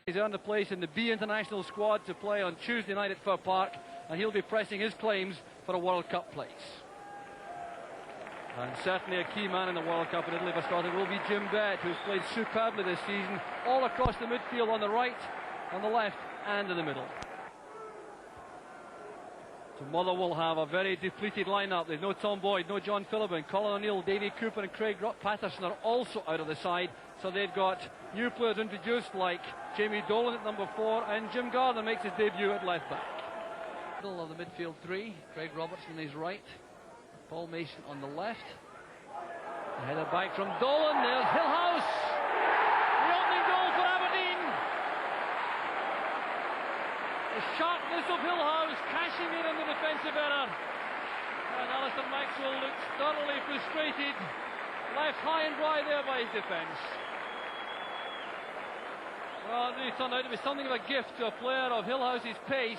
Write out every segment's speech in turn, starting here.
He's earned a place in the B international squad to play on Tuesday night at Fir Park, and he'll be pressing his claims for a World Cup place. And certainly a key man in the World Cup in Italy for Scotland will be Jim Bett, who's played superbly this season, all across the midfield, on the right, on the left, and in the middle. So Motherwell will have a very depleted lineup. There's no Tom Boyd, no John Phillippen, Colin O'Neill, Davy Cooper and Craig Patterson are also out of the side, so they've got new players introduced like Jamie Dolan at number 4, and Jim Gardner makes his debut at left back. Middle of the midfield three, Craig Robertson on his right, Paul Mason on the left. The header back from Dolan, there's Gillhaus! The opening goal for Aberdeen! The sharpness of Gillhaus cashing in on the defensive error. And Alistair Maxwell looks thoroughly frustrated, left high and dry there by his defence. Well, it really turned out to be something of a gift to a player of Gillhaus's pace.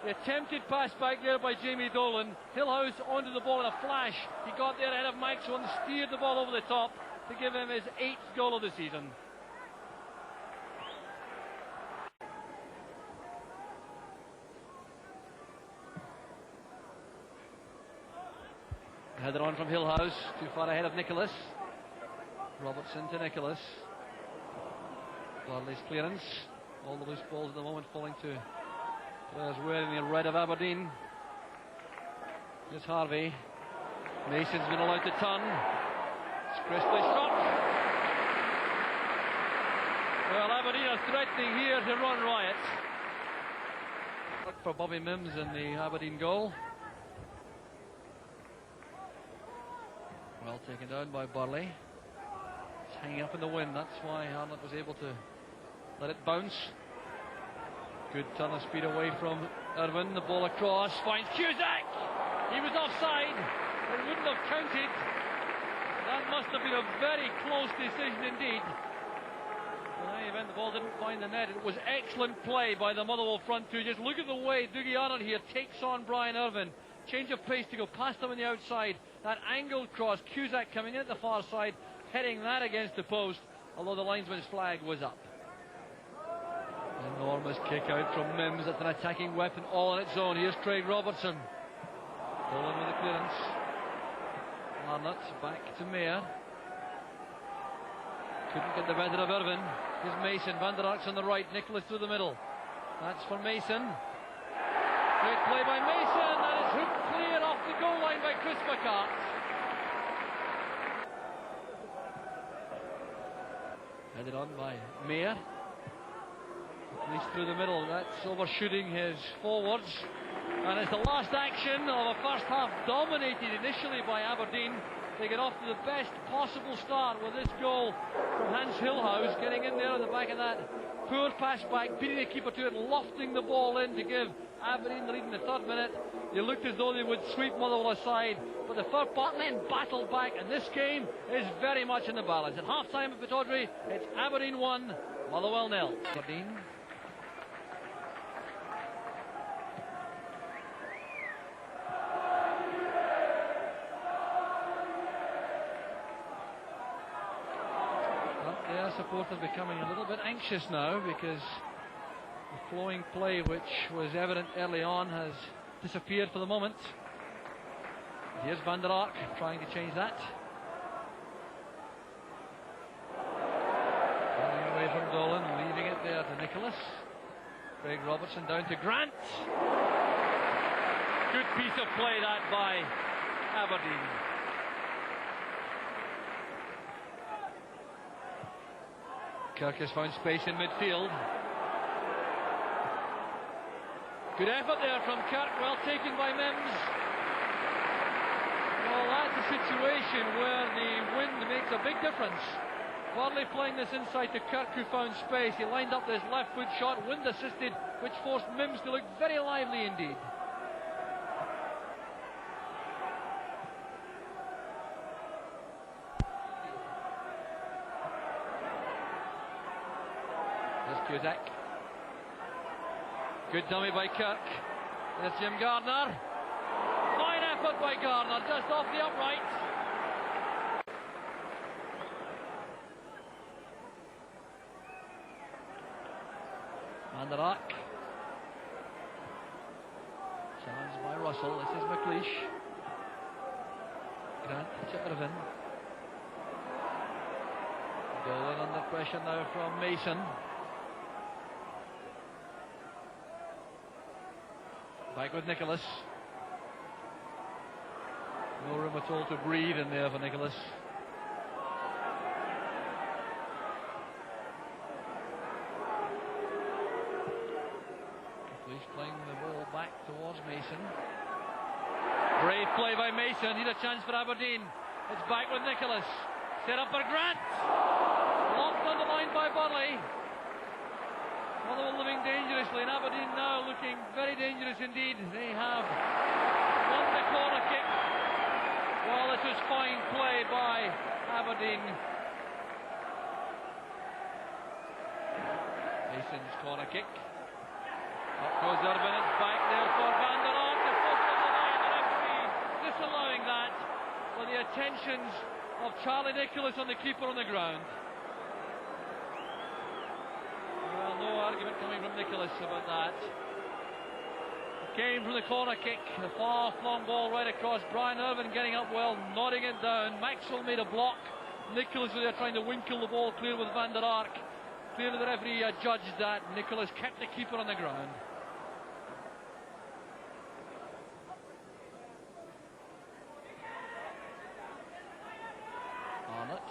The attempted pass back there by Jamie Dolan. Gillhaus onto the ball in a flash. He got there ahead of Maxwell and steered the ball over the top to give him his 8th goal of the season. Header on from Gillhaus, too far ahead of Nicholas. Robertson to Nicholas. Burley's clearance. All the loose balls at the moment falling to players wearing the red of Aberdeen. Here's Harvie. Mason's been allowed to turn. It's crisply shot. Well, Aberdeen are threatening here to run riot. For Bobby Mimms in the Aberdeen goal. Well taken down by Burley. It's hanging up in the wind, that's why Arnott was able to let it bounce. Good turn of speed away from Irvine. The ball across, finds Cusack! He was offside, it wouldn't have counted. That must have been a very close decision indeed. In any event, the ball didn't find the net. It was excellent play by the Motherwell front two. Just look at the way Dougie Arnott here takes on Brian Irvine. Change of pace to go past him on the outside. That angled cross, Cusack coming in at the far side, heading that against the post, although the linesman's flag was up. Enormous kick out from Mimms. That's an attacking weapon all on its own. Here's Craig Robertson. Dolan with the clearance. Arnott back to Mair. Couldn't get the better of Irvine. Here's Mason. Van der Ark's on the right. Nicholas through the middle. That's for Mason. Great play by Mason. And it's hooked clear off the goal line by Chris McCart. Headed on by Mair. He's through the middle. That's overshooting his forwards. And it's the last action of a first half dominated initially by Aberdeen. They get off to the best possible start with this goal from Hans Gillhaus, getting in there on the back of that poor pass back, beating the keeper to it, lofting the ball in to give Aberdeen the lead in the 3rd minute. They looked as though they would sweep Motherwell aside, but the Fir Park men battled back, and this game is very much in the balance. At half time at Pittodrie, it's Aberdeen 1, Motherwell 0. Aberdeen. Their supporters becoming a little bit anxious now because the flowing play, which was evident early on, has disappeared for the moment. Here's Van der Ark trying to change that. Running away from Dolan, leaving it there to Nicholas. Craig Robertson down to Grant. Good piece of play that by Aberdeen. Kirk has found space in midfield. Good effort there from Kirk, well taken by Mimms. Well, that's a situation where the wind makes a big difference. Burley playing this inside to Kirk, who found space. He lined up this left foot shot, wind assisted, which forced Mimms to look very lively indeed. Cusack. Good dummy by Kirk. There's Jim Gardner. Fine effort by Gardner, just off the upright. And the rack. Challenged by Russell. This is McLeish. Grant to Irvine. Dolan under pressure now from Mason. Back with Nicholas. No room at all to breathe in there for Nicholas. McLeish playing the ball back towards Mason. Brave play by Mason. Need a chance for Aberdeen. It's back with Nicholas. Set up for Grant. Locked on the line by Burley. Motherwell living dangerously, and Aberdeen now looking very dangerous indeed. They have won the corner kick. Well, this was fine play by Aberdeen. Mason's corner kick. Up goes Irvine, it's back there for Van der Ark. The post of the line, the referee disallowing that for the attentions of Charlie Nicholas on the keeper on the ground. Well, no argument coming from Nicholas about that. It came from the corner kick, the far flung ball right across. Brian Irvine getting up well, nodding it down. Maxwell made a block. Nicholas was there trying to winkle the ball clear with Van der Ark. Clearly the referee judged that. Nicholas kept the keeper on the ground. Arnott.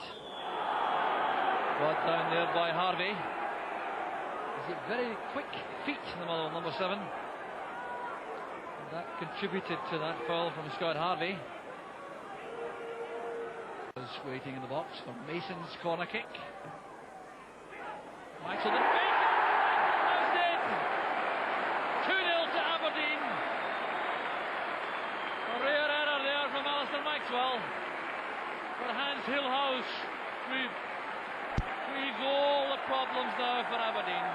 Brought down there by Harvie. Is it very quick feet in the Motherwell number 7? And that contributed to that foul from Scott Harvie. Was waiting in the box for Mason's corner kick. Maxwell didn't make it. Maxwell's in. 2-0 to Aberdeen. A rare error there from Alistair Maxwell. But Hans Gillhaus reads all the problems now for Aberdeen.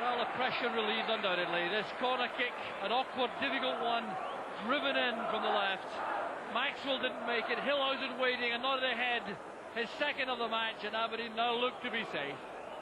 Well, the pressure relieved undoubtedly. This corner kick, an awkward, difficult one, driven in from the left. Maxwell didn't make it. Gillhaus is waiting and nodded ahead. His second of the match, and Aberdeen now look to be safe.